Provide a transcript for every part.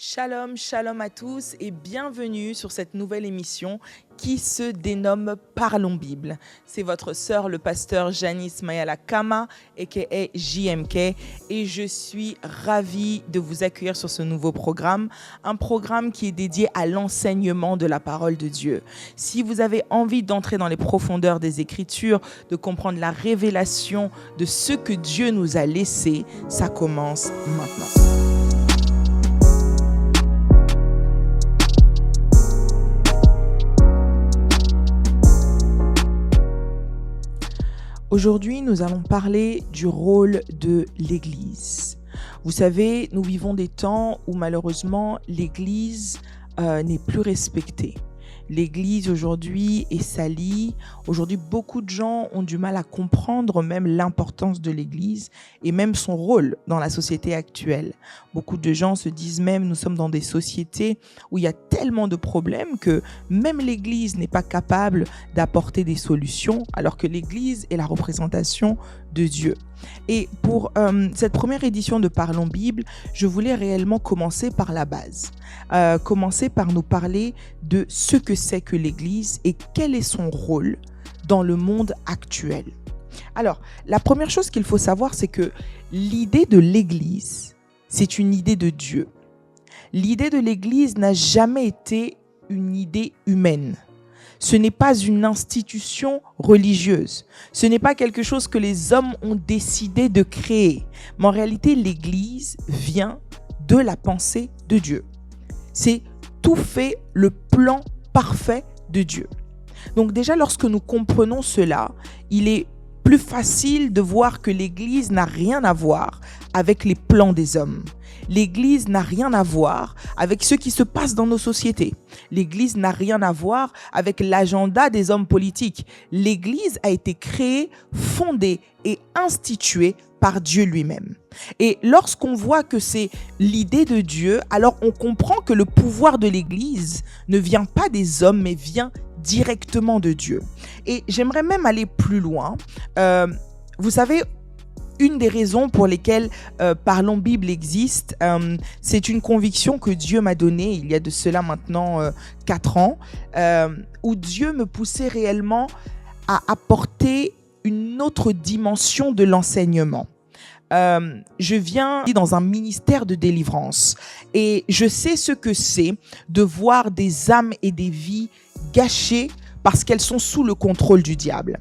Shalom, shalom à tous et bienvenue sur cette nouvelle émission qui se dénomme Parlons Bible. C'est votre sœur, le pasteur Janice Mayala Kama, aka JMK, et je suis ravie de vous accueillir sur ce nouveau programme, un programme qui est dédié à l'enseignement de la parole de Dieu. Si vous avez envie d'entrer dans les profondeurs des Écritures, de comprendre la révélation de ce que Dieu nous a laissé, ça commence maintenant. Aujourd'hui, nous allons parler du rôle de l'Église. Vous savez, nous vivons des temps où malheureusement l'Église n'est plus respectée. L'Église aujourd'hui est salie. Aujourd'hui, beaucoup de gens ont du mal à comprendre même l'importance de l'Église et même son rôle dans la société actuelle. Beaucoup de gens se disent même, nous sommes dans des sociétés où il y a tellement de problèmes que même l'Église n'est pas capable d'apporter des solutions, alors que l'Église est la représentation de Dieu. Et pour cette première édition de Parlons Bible, je voulais réellement commencer par la base. Commencer par nous parler de ce que c'est que l'Église et quel est son rôle dans le monde actuel. Alors, la première chose qu'il faut savoir, c'est que l'idée de l'Église, c'est une idée de Dieu. L'idée de l'Église n'a jamais été une idée humaine. Ce n'est pas une institution religieuse. Ce n'est pas quelque chose que les hommes ont décidé de créer. Mais en réalité, l'Église vient de la pensée de Dieu. C'est tout fait le plan parfait de Dieu. Donc déjà, lorsque nous comprenons cela, il est plus facile de voir que l'Église n'a rien à voir avec les plans des hommes. L'Église n'a rien à voir avec ce qui se passe dans nos sociétés. L'Église n'a rien à voir avec l'agenda des hommes politiques. L'Église a été créée, fondée et instituée par Dieu lui-même. Et lorsqu'on voit que c'est l'idée de Dieu, alors on comprend que le pouvoir de l'Église ne vient pas des hommes, mais vient directement de Dieu. Et j'aimerais même aller plus loin. Vous savez, une des raisons pour lesquelles Parlons Bible existe, c'est une conviction que Dieu m'a donnée il y a de cela maintenant 4 ans, où Dieu me poussait réellement à apporter une autre dimension de l'enseignement. Je viens dans un ministère de délivrance et je sais ce que c'est de voir des âmes et des vies gâchées parce qu'elles sont sous le contrôle du diable.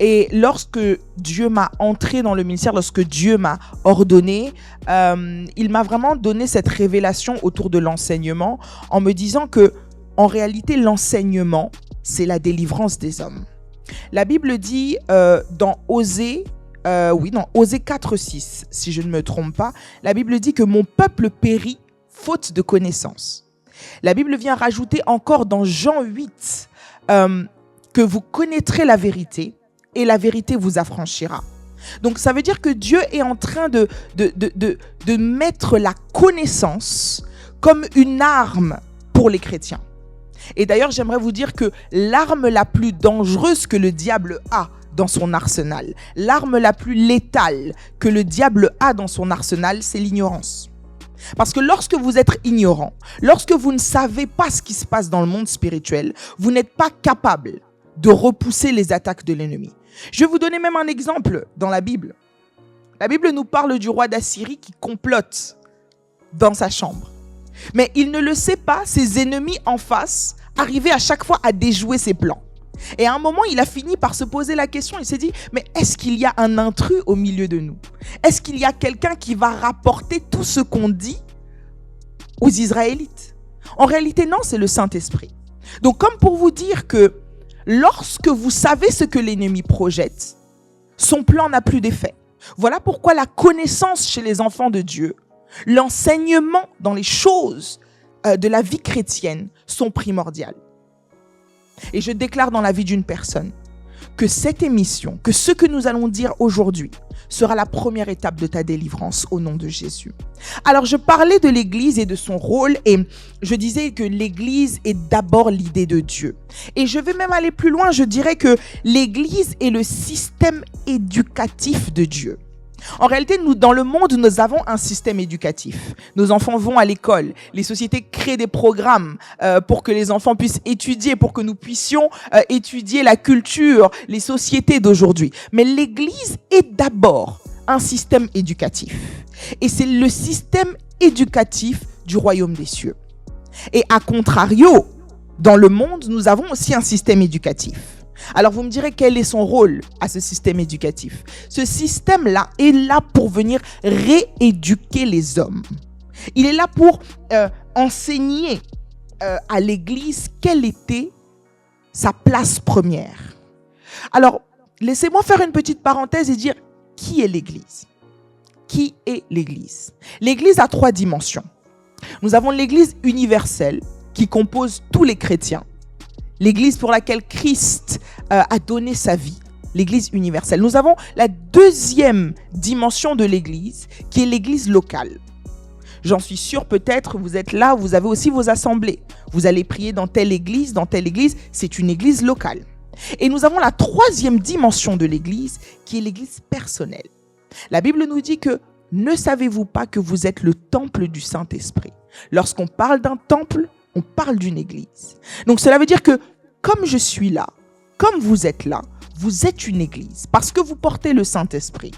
Et lorsque Dieu m'a entré dans le ministère, lorsque Dieu m'a ordonné, il m'a vraiment donné cette révélation autour de l'enseignement en me disant que, en réalité, l'enseignement, c'est la délivrance des hommes. La Bible dit dans Osée 4:6, si je ne me trompe pas, la Bible dit que mon peuple périt faute de connaissance. La Bible vient rajouter encore dans Jean 8 que vous connaîtrez la vérité et la vérité vous affranchira. Donc ça veut dire que Dieu est en train de mettre la connaissance comme une arme pour les chrétiens. Et d'ailleurs, j'aimerais vous dire que l'arme la plus dangereuse que le diable a dans son arsenal, l'arme la plus létale que le diable a dans son arsenal, c'est l'ignorance. Parce que lorsque vous êtes ignorant, lorsque vous ne savez pas ce qui se passe dans le monde spirituel, vous n'êtes pas capable de repousser les attaques de l'ennemi. Je vais vous donner même un exemple dans la Bible. La Bible nous parle du roi d'Assyrie qui complote dans sa chambre. Mais il ne le sait pas, ses ennemis en face arrivaient à chaque fois à déjouer ses plans. Et à un moment, il a fini par se poser la question, il s'est dit, mais est-ce qu'il y a un intrus au milieu de nous? Est-ce qu'il y a quelqu'un qui va rapporter tout ce qu'on dit aux Israélites? En réalité, non, c'est le Saint-Esprit. Donc, comme pour vous dire que lorsque vous savez ce que l'ennemi projette, son plan n'a plus d'effet. Voilà pourquoi la connaissance chez les enfants de Dieu, l'enseignement dans les choses de la vie chrétienne sont primordiales. Et je déclare dans la vie d'une personne que cette émission, que ce que nous allons dire aujourd'hui sera la première étape de ta délivrance au nom de Jésus. Alors je parlais de l'Église et de son rôle et je disais que l'Église est d'abord l'idée de Dieu. Et je vais même aller plus loin, je dirais que l'Église est le système éducatif de Dieu. En réalité, nous, dans le monde, nous avons un système éducatif. Nos enfants vont à l'école. Les sociétés créent des programmes pour que les enfants puissent étudier, pour que nous puissions étudier la culture, les sociétés d'aujourd'hui. Mais l'Église est d'abord un système éducatif. Et c'est le système éducatif du royaume des cieux. Et à contrario, dans le monde, nous avons aussi un système éducatif. Alors vous me direz quel est son rôle à ce système éducatif. Ce système-là est là pour venir rééduquer les hommes. Il est là pour enseigner à l'Église quelle était sa place première. Alors, laissez-moi faire une petite parenthèse et dire qui est l'Église. Qui est l'Église? L'Église a 3 dimensions. Nous avons l'Église universelle qui compose tous les chrétiens. L'Église pour laquelle Christ a donné sa vie, l'Église universelle. Nous avons la 2e dimension de l'Église, qui est l'Église locale. J'en suis sûre, peut-être, vous êtes là, vous avez aussi vos assemblées. Vous allez prier dans telle église, c'est une église locale. Et nous avons la 3e dimension de l'Église, qui est l'Église personnelle. La Bible nous dit que ne savez-vous pas que vous êtes le temple du Saint-Esprit? Lorsqu'on parle d'un temple, on parle d'une église. Donc cela veut dire que comme je suis là, comme vous êtes là, vous êtes une église parce que vous portez le Saint-Esprit.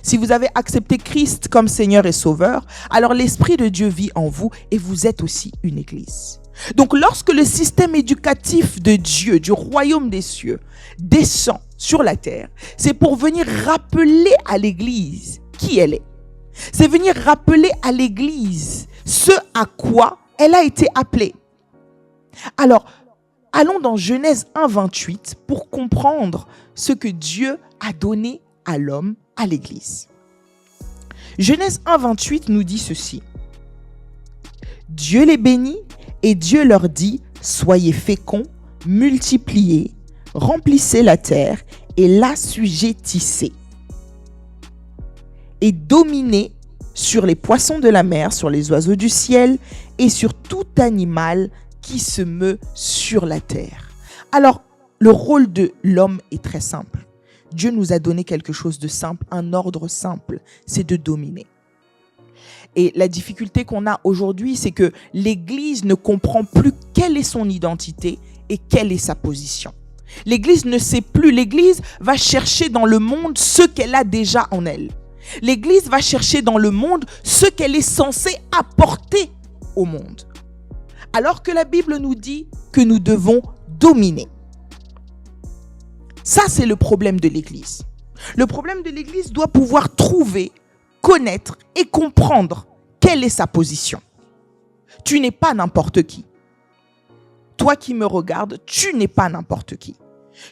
Si vous avez accepté Christ comme Seigneur et Sauveur, alors l'Esprit de Dieu vit en vous et vous êtes aussi une église. Donc lorsque le système éducatif de Dieu, du royaume des cieux, descend sur la terre, c'est pour venir rappeler à l'église qui elle est. C'est venir rappeler à l'église ce à quoi elle a été appelée. Alors, allons dans Genèse 1:28 pour comprendre ce que Dieu a donné à l'homme, à l'Église. Genèse 1:28 nous dit ceci. Dieu les bénit et Dieu leur dit, soyez féconds, multipliez, remplissez la terre et l'assujettissez. Et dominez sur les poissons de la mer, sur les oiseaux du ciel et sur tout animal qui se meut sur la terre. Alors, le rôle de l'homme est très simple. Dieu nous a donné quelque chose de simple, un ordre simple, c'est de dominer. Et la difficulté qu'on a aujourd'hui, c'est que l'Église ne comprend plus quelle est son identité et quelle est sa position. L'Église ne sait plus, l'Église va chercher dans le monde ce qu'elle a déjà en elle. L'Église va chercher dans le monde ce qu'elle est censée apporter au monde. Alors que la Bible nous dit que nous devons dominer. Ça, c'est le problème de l'Église. Le problème de l'Église doit pouvoir trouver, connaître et comprendre quelle est sa position. Tu n'es pas n'importe qui. Toi qui me regardes, tu n'es pas n'importe qui.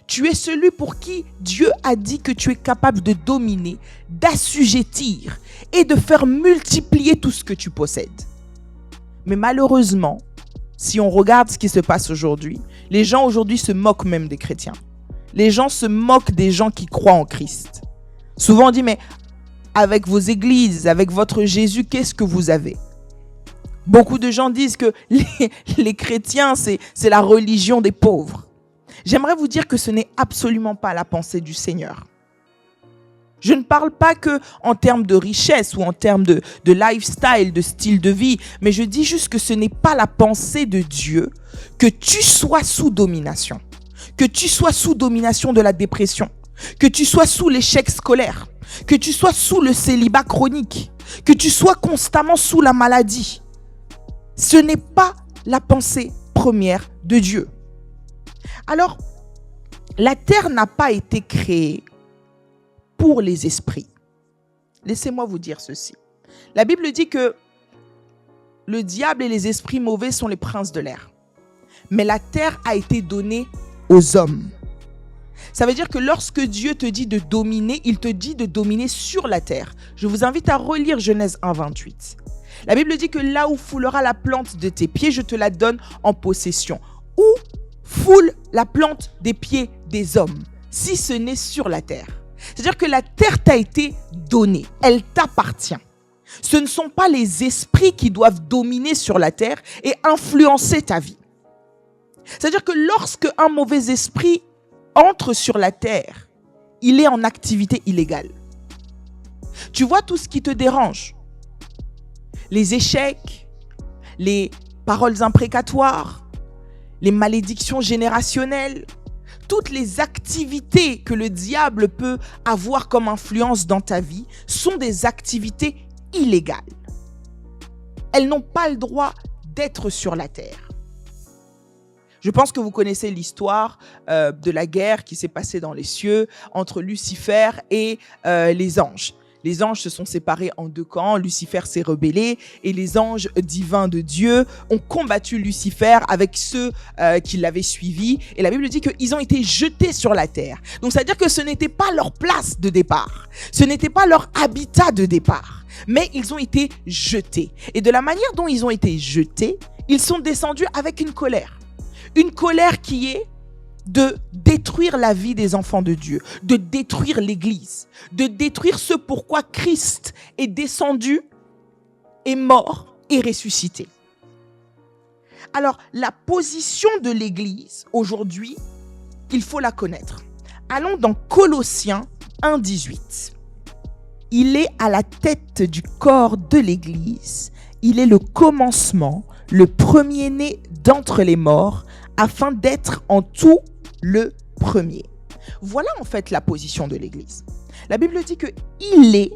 Tu es celui pour qui Dieu a dit que tu es capable de dominer, d'assujettir et de faire multiplier tout ce que tu possèdes. Mais malheureusement, si on regarde ce qui se passe aujourd'hui, les gens aujourd'hui se moquent même des chrétiens. Les gens se moquent des gens qui croient en Christ. Souvent on dit, mais avec vos églises, avec votre Jésus, qu'est-ce que vous avez? Beaucoup de gens disent que les chrétiens, c'est la religion des pauvres. J'aimerais vous dire que ce n'est absolument pas la pensée du Seigneur. Je ne parle pas que en termes de richesse ou en termes de lifestyle, de style de vie, mais je dis juste que ce n'est pas la pensée de Dieu que tu sois sous domination, que tu sois sous domination de la dépression, que tu sois sous l'échec scolaire, que tu sois sous le célibat chronique, que tu sois constamment sous la maladie. Ce n'est pas la pensée première de Dieu. Alors, la terre n'a pas été créée pour les esprits. Laissez-moi vous dire ceci. La Bible dit que le diable et les esprits mauvais sont les princes de l'air. Mais la terre a été donnée aux hommes. Ça veut dire que lorsque Dieu te dit de dominer, il te dit de dominer sur la terre. Je vous invite à relire Genèse 1:28. La Bible dit que là où foulera la plante de tes pieds, je te la donne en possession. Où foule la plante des pieds des hommes, si ce n'est sur la terre? C'est-à-dire que la terre t'a été donnée, elle t'appartient. Ce ne sont pas les esprits qui doivent dominer sur la terre et influencer ta vie. C'est-à-dire que lorsque un mauvais esprit entre sur la terre, il est en activité illégale. Tu vois tout ce qui te dérange. Les échecs, les paroles imprécatoires, les malédictions générationnelles, toutes les activités que le diable peut avoir comme influence dans ta vie sont des activités illégales. Elles n'ont pas le droit d'être sur la terre. Je pense que vous connaissez l'histoire de la guerre qui s'est passée dans les cieux entre Lucifer et les anges. Les anges se sont séparés en deux camps, Lucifer s'est rebellé et les anges divins de Dieu ont combattu Lucifer avec ceux qui l'avaient suivi. Et la Bible dit qu'ils ont été jetés sur la terre. Donc ça veut dire que ce n'était pas leur place de départ, ce n'était pas leur habitat de départ, mais ils ont été jetés. Et de la manière dont ils ont été jetés, ils sont descendus avec une colère. Une colère qui est de détruire la vie des enfants de Dieu, de détruire l'Église, de détruire ce pourquoi Christ est descendu, est mort et ressuscité. Alors, la position de l'Église aujourd'hui, il faut la connaître. Allons dans Colossiens 1,18. Il est à la tête du corps de l'Église. Il est le commencement, le premier-né d'entre les morts, afin d'être en tout le premier. Voilà en fait la position de l'Église. La Bible dit qu'il est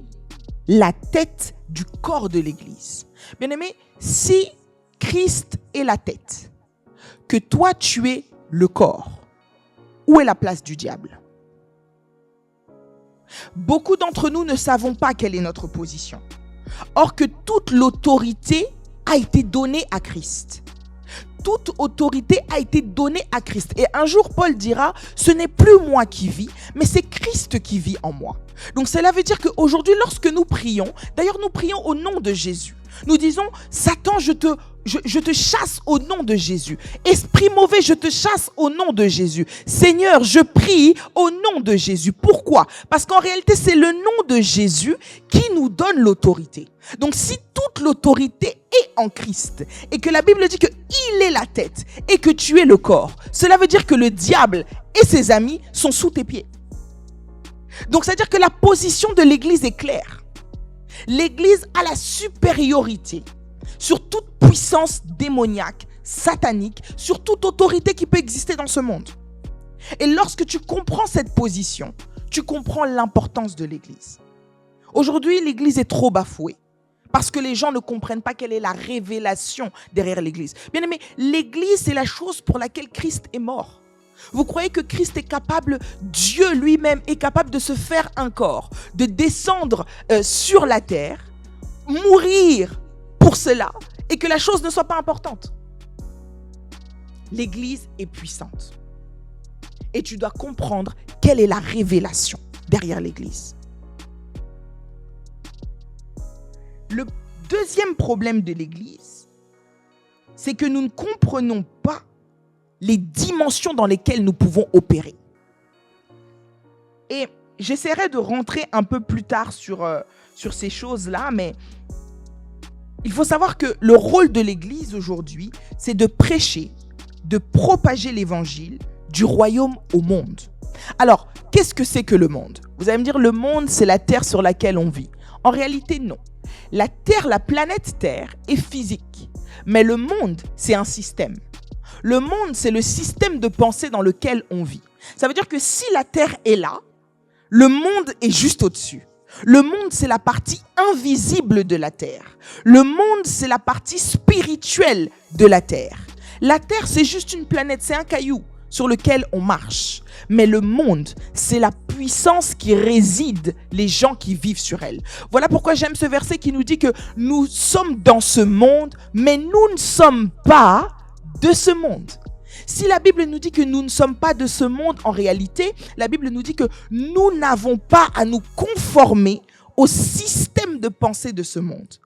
la tête du corps de l'Église. Bien-aimé, si Christ est la tête, que toi tu es le corps, où est la place du diable? Beaucoup d'entre nous ne savons pas quelle est notre position. Or que toute l'autorité a été donnée à Christ. Toute autorité a été donnée à Christ. Et un jour, Paul dira, ce n'est plus moi qui vis, mais c'est Christ qui vit en moi. Donc cela veut dire qu'aujourd'hui, lorsque nous prions, d'ailleurs nous prions au nom de Jésus. Nous disons, Satan, je te chasse au nom de Jésus. Esprit mauvais, je te chasse au nom de Jésus. Seigneur, je prie au nom de Jésus. Pourquoi? Parce qu'en réalité, c'est le nom de Jésus qui nous donne l'autorité. Donc si toute l'autorité est en Christ et que la Bible dit qu'il est la tête et que tu es le corps, cela veut dire que le diable et ses amis sont sous tes pieds. Donc c'est-à-dire que la position de l'Église est claire. L'Église a la supériorité sur toute puissance démoniaque, satanique, sur toute autorité qui peut exister dans ce monde. Et lorsque tu comprends cette position, tu comprends l'importance de l'Église. Aujourd'hui, l'Église est trop bafouée parce que les gens ne comprennent pas quelle est la révélation derrière l'Église. Bien aimé, l'Église, c'est la chose pour laquelle Christ est mort. Vous croyez que Christ est capable, Dieu lui-même est capable de se faire un corps, de descendre sur la terre, mourir pour cela et que la chose ne soit pas importante? L'Église est puissante. Et tu dois comprendre quelle est la révélation derrière l'Église. Le deuxième problème de l'Église, c'est que nous ne comprenons pas les dimensions dans lesquelles nous pouvons opérer. Et j'essaierai de rentrer un peu plus tard sur ces choses-là, mais il faut savoir que le rôle de l'Église aujourd'hui, c'est de prêcher, de propager l'évangile du royaume au monde. Alors, qu'est-ce que c'est que le monde? Vous allez me dire, le monde, c'est la terre sur laquelle on vit. En réalité, non. La Terre, la planète Terre, est physique. Mais le monde, c'est un système. Le monde, c'est le système de pensée dans lequel on vit. Ça veut dire que si la Terre est là, le monde est juste au-dessus. Le monde, c'est la partie invisible de la Terre. Le monde, c'est la partie spirituelle de la Terre. La Terre, c'est juste une planète, c'est un caillou sur lequel on marche. Mais le monde, c'est la puissance qui réside, les gens qui vivent sur elle. Voilà pourquoi j'aime ce verset qui nous dit que nous sommes dans ce monde, mais nous ne sommes pas de ce monde. Si la Bible nous dit que nous ne sommes pas de ce monde, en réalité, la Bible nous dit que nous n'avons pas à nous conformer au système de pensée de ce monde.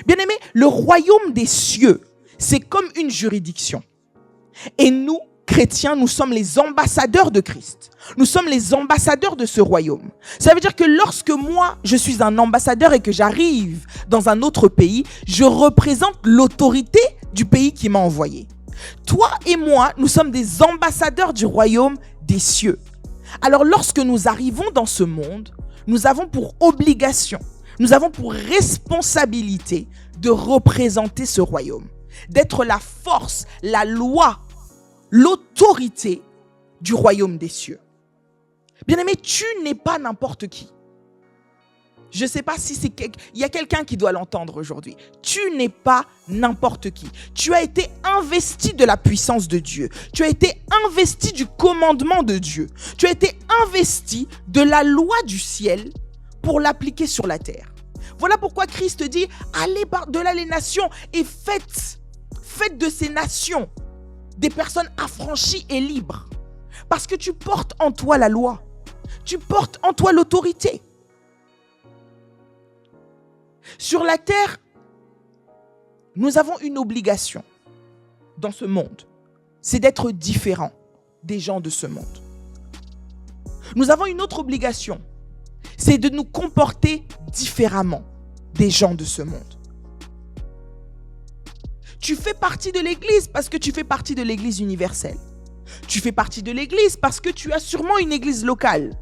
Bien-aimés, le royaume des cieux, c'est comme une juridiction. Et nous, chrétiens, nous sommes les ambassadeurs de Christ. Nous sommes les ambassadeurs de ce royaume. Ça veut dire que lorsque moi, je suis un ambassadeur et que j'arrive dans un autre pays, je représente l'autorité du pays qui m'a envoyé. Toi et moi, nous sommes des ambassadeurs du royaume des cieux. Alors lorsque nous arrivons dans ce monde, nous avons pour obligation, nous avons pour responsabilité de représenter ce royaume, d'être la force, la loi, l'autorité du royaume des cieux. Bien-aimé, tu n'es pas n'importe qui. Je ne sais pas si il y a quelqu'un qui doit l'entendre aujourd'hui. Tu n'es pas n'importe qui. Tu as été investi de la puissance de Dieu. Tu as été investi du commandement de Dieu. Tu as été investi de la loi du ciel pour l'appliquer sur la terre. Voilà pourquoi Christ dit, allez par-delà les nations et faites de ces nations des personnes affranchies et libres. Parce que tu portes en toi la loi. Tu portes en toi l'autorité. Sur la terre, nous avons une obligation dans ce monde. C'est d'être différents des gens de ce monde. Nous avons une autre obligation. C'est de nous comporter différemment des gens de ce monde. Tu fais partie de l'église parce que tu fais partie de l'église universelle. Tu fais partie de l'église parce que tu as sûrement une église locale.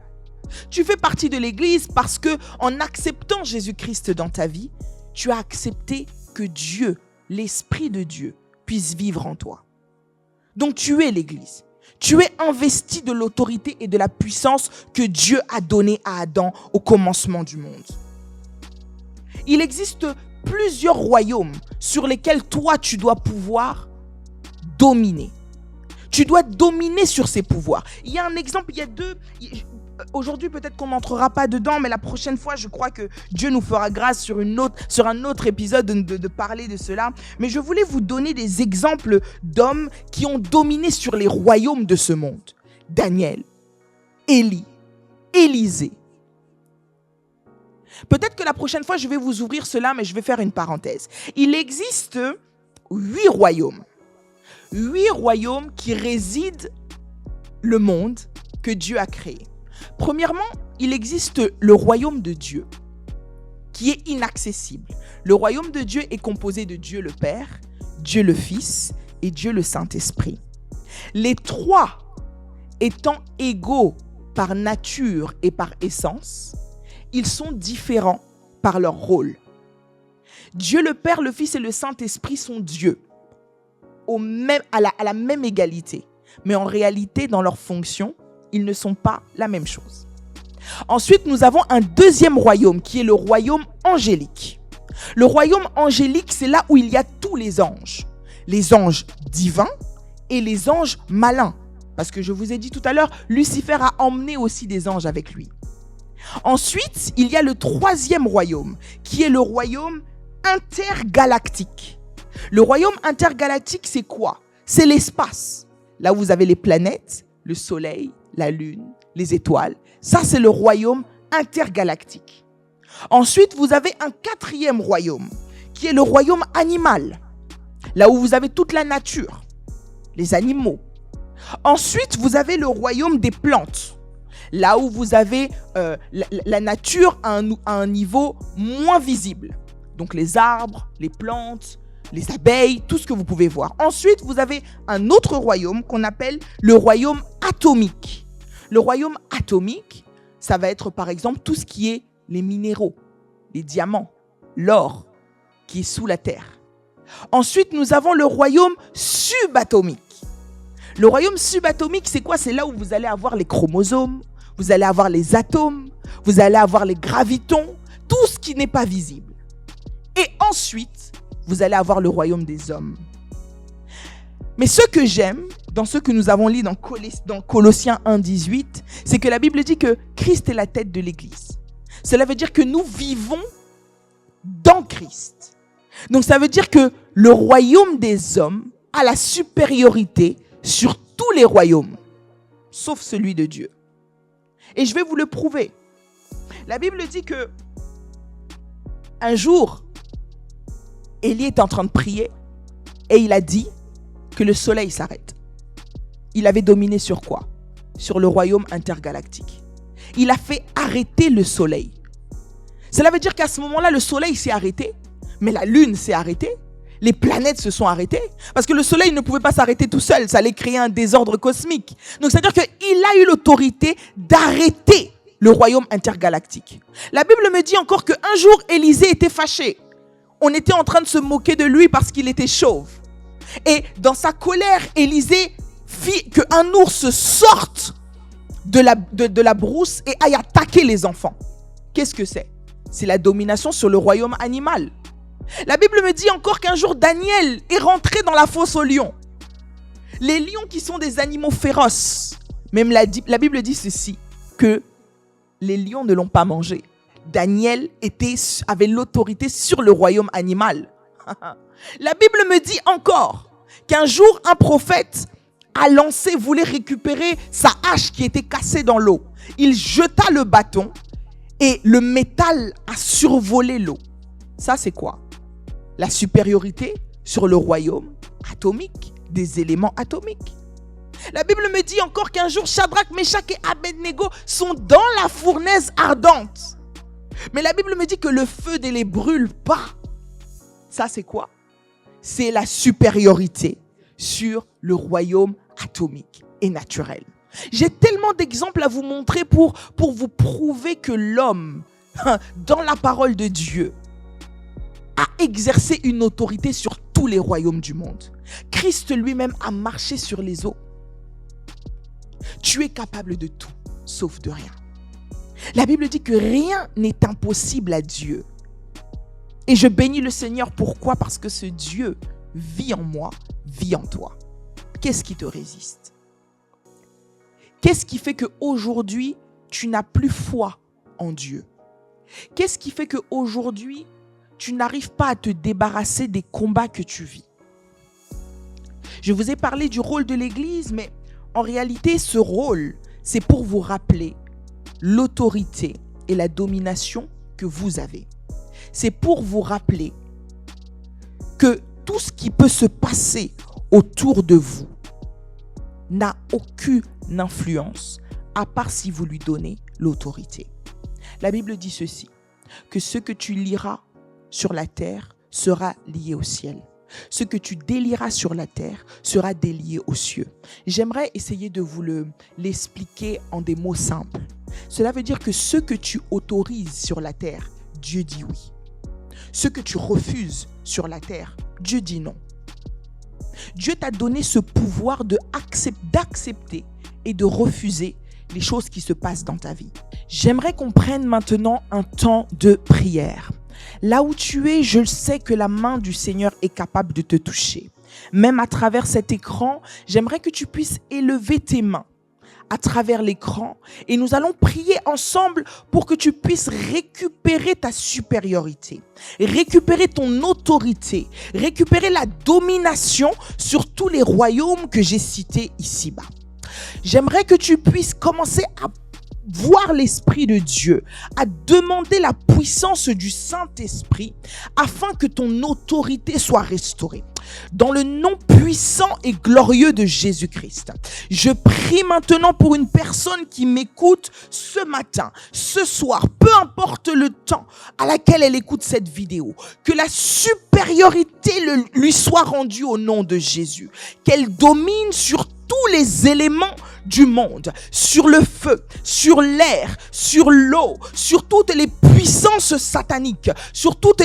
Tu fais partie de l'église parce que, en acceptant Jésus-Christ dans ta vie, tu as accepté que Dieu, l'Esprit de Dieu, puisse vivre en toi. Donc tu es l'église. Tu es investi de l'autorité et de la puissance que Dieu a donnée à Adam au commencement du monde. Il existe plusieurs royaumes sur lesquels toi tu dois pouvoir dominer. Tu dois dominer sur ces pouvoirs. Il y a un exemple, il y a deux. Aujourd'hui, peut-être qu'on n'entrera pas dedans, mais la prochaine fois, je crois que Dieu nous fera grâce sur un autre épisode de parler de cela. Mais je voulais vous donner des exemples d'hommes qui ont dominé sur les royaumes de ce monde. Daniel, Élie, Élisée. Peut-être que la prochaine fois, je vais vous ouvrir cela, mais je vais faire une parenthèse. Il existe 8 royaumes. 8 royaumes qui résident le monde que Dieu a créé. Premièrement, il existe le royaume de Dieu, qui est inaccessible. Le royaume de Dieu est composé de Dieu le Père, Dieu le Fils et Dieu le Saint-Esprit. Les trois étant égaux par nature et par essence, ils sont différents par leur rôle. Dieu le Père, le Fils et le Saint-Esprit sont Dieu, à la même égalité. Mais en réalité, dans leur fonction, ils ne sont pas la même chose. Ensuite, nous avons un deuxième royaume qui est le royaume angélique. Le royaume angélique, c'est là où il y a tous les anges divins et les anges malins. Parce que je vous ai dit tout à l'heure, Lucifer a emmené aussi des anges avec lui. Ensuite, il y a le troisième royaume qui est le royaume intergalactique. Le royaume intergalactique, c'est quoi? C'est l'espace. Là où vous avez les planètes, le soleil, la lune, les étoiles. Ça, c'est le royaume intergalactique. Ensuite, vous avez un quatrième royaume, qui est le royaume animal. Là où vous avez toute la nature, les animaux. Ensuite, vous avez le royaume des plantes. Là où vous avez la nature à un niveau moins visible. Donc les arbres, les plantes, les abeilles, tout ce que vous pouvez voir. Ensuite, vous avez un autre royaume qu'on appelle le royaume atomique. Le royaume atomique, ça va être par exemple tout ce qui est les minéraux, les diamants, l'or qui est sous la terre. Ensuite, nous avons le royaume subatomique. Le royaume subatomique, c'est quoi? C'est là où vous allez avoir les chromosomes, vous allez avoir les atomes, vous allez avoir les gravitons, tout ce qui n'est pas visible. Et ensuite, vous allez avoir le royaume des hommes. Mais ce que j'aime, dans ce que nous avons lu dans Colossiens 1,18, c'est que la Bible dit que Christ est la tête de l'Église. Cela veut dire que nous vivons dans Christ. Donc ça veut dire que le royaume des hommes a la supériorité sur tous les royaumes, sauf celui de Dieu. Et je vais vous le prouver. La Bible dit que un jour, Élie est en train de prier et il a dit que le soleil s'arrête. Il avait dominé sur quoi? Sur le royaume intergalactique. Il a fait arrêter le soleil. Cela veut dire qu'à ce moment-là, le soleil s'est arrêté, mais la lune s'est arrêtée, les planètes se sont arrêtées, parce que le soleil ne pouvait pas s'arrêter tout seul, ça allait créer un désordre cosmique. Donc c'est-à-dire qu'il a eu l'autorité d'arrêter le royaume intergalactique. La Bible me dit encore qu'un jour, Élisée était fâché. On était en train de se moquer de lui parce qu'il était chauve. Et dans sa colère, Élisée fit qu'un ours sorte de la brousse et aille attaquer les enfants. Qu'est-ce que c'est? C'est la domination sur le royaume animal. La Bible me dit encore qu'un jour, Daniel est rentré dans la fosse aux lions. Les lions qui sont des animaux féroces. Même la Bible dit ceci, que les lions ne l'ont pas mangé. Daniel avait l'autorité sur le royaume animal. La Bible me dit encore qu'un jour, un prophète voulait récupérer sa hache qui était cassée dans l'eau. Il jeta le bâton et le métal a survolé l'eau. Ça, c'est quoi? La supériorité sur le royaume atomique, des éléments atomiques. La Bible me dit encore qu'un jour, Shadrach, Meshach et Abednego sont dans la fournaise ardente. Mais la Bible me dit que le feu ne les brûle pas. Ça, c'est quoi? C'est la supériorité sur le royaume atomique et naturel. J'ai tellement d'exemples à vous montrer pour vous prouver que l'homme, dans la parole de Dieu, a exercé une autorité sur tous les royaumes du monde. Christ lui-même a marché sur les eaux. Tu es capable de tout, sauf de rien. La Bible dit que rien n'est impossible à Dieu. Et je bénis le Seigneur. Pourquoi? Parce que ce Dieu vit en moi, vit en toi. Qu'est-ce qui te résiste? Qu'est-ce qui fait qu'aujourd'hui, tu n'as plus foi en Dieu? Qu'est-ce qui fait qu'aujourd'hui, tu n'arrives pas à te débarrasser des combats que tu vis? Je vous ai parlé du rôle de l'Église, mais en réalité, ce rôle, c'est pour vous rappeler l'autorité et la domination que vous avez. C'est pour vous rappeler que tout ce qui peut se passer autour de vous n'a aucune influence, à part si vous lui donnez l'autorité. La Bible dit ceci, que ce que tu liras sur la terre sera lié au ciel. Ce que tu délieras sur la terre sera délié aux cieux. J'aimerais essayer de vous l'expliquer en des mots simples. Cela veut dire que ce que tu autorises sur la terre, Dieu dit oui. Ce que tu refuses sur la terre, Dieu dit non. Dieu t'a donné ce pouvoir d'accepter et de refuser les choses qui se passent dans ta vie. J'aimerais qu'on prenne maintenant un temps de prière. Là où tu es, je sais que la main du Seigneur est capable de te toucher. Même à travers cet écran, j'aimerais que tu puisses élever tes mains à travers l'écran et nous allons prier ensemble pour que tu puisses récupérer ta supériorité, récupérer ton autorité, récupérer la domination sur tous les royaumes que j'ai cités ici-bas. J'aimerais que tu puisses commencer à voir l'Esprit de Dieu, à demander la puissance du Saint-Esprit afin que ton autorité soit restaurée. Dans le nom puissant et glorieux de Jésus-Christ, je prie maintenant pour une personne qui m'écoute ce matin, ce soir, peu importe le temps à laquelle elle écoute cette vidéo, que la supériorité lui soit rendue au nom de Jésus, qu'elle domine sur tous les éléments du monde, sur le feu, sur l'air, sur l'eau, sur toutes les puissances sataniques, sur tous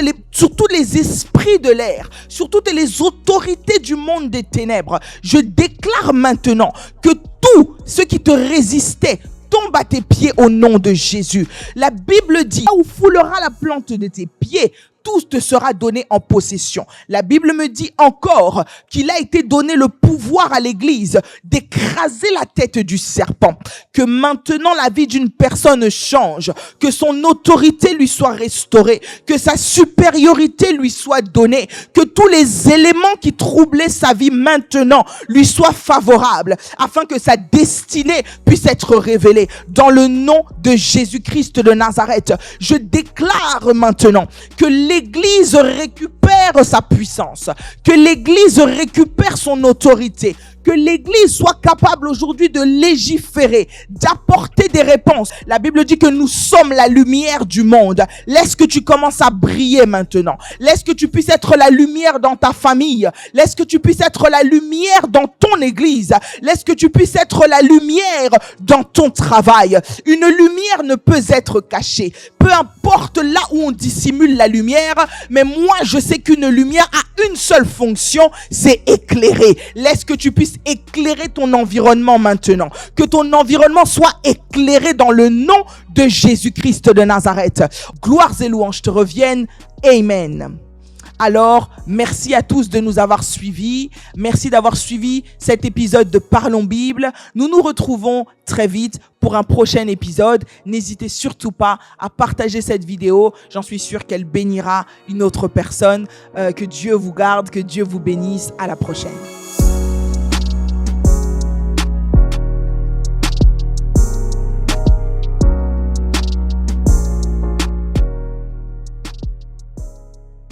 les esprits de l'air, sur toutes les autorités du monde des ténèbres. Je déclare maintenant que tout ce qui te résistait tombe à tes pieds au nom de Jésus. La Bible dit, là où foulera la plante de tes pieds, tout te sera donné en possession. La Bible me dit encore qu'il a été donné le pouvoir à l'Église d'écraser la tête du serpent. Que maintenant la vie d'une personne change, que son autorité lui soit restaurée, que sa supériorité lui soit donnée, que tous les éléments qui troublaient sa vie maintenant lui soient favorables, afin que sa destinée puisse être révélée. Dans le nom de Jésus-Christ de Nazareth, je déclare maintenant que l'Église récupère sa puissance, que l'Église récupère son autorité, que l'Église soit capable aujourd'hui de légiférer, d'apporter des réponses. La Bible dit que nous sommes la lumière du monde. Laisse que tu commences à briller maintenant. Laisse que tu puisses être la lumière dans ta famille. Laisse que tu puisses être la lumière dans ton église. Laisse que tu puisses être la lumière dans ton travail. Une lumière ne peut être cachée. Peu importe là où on dissimule la lumière, mais moi je sais qu'une lumière a une seule fonction, c'est éclairer. Laisse que tu puisses éclairer ton environnement maintenant. Que ton environnement soit éclairé dans le nom de Jésus-Christ de Nazareth. Gloires et louanges te reviennent. Amen. Alors, merci à tous de nous avoir suivis. Merci d'avoir suivi cet épisode de Parlons Bible. Nous nous retrouvons très vite pour un prochain épisode. N'hésitez surtout pas à partager cette vidéo. J'en suis sûre qu'elle bénira une autre personne. Que Dieu vous garde, que Dieu vous bénisse. À la prochaine.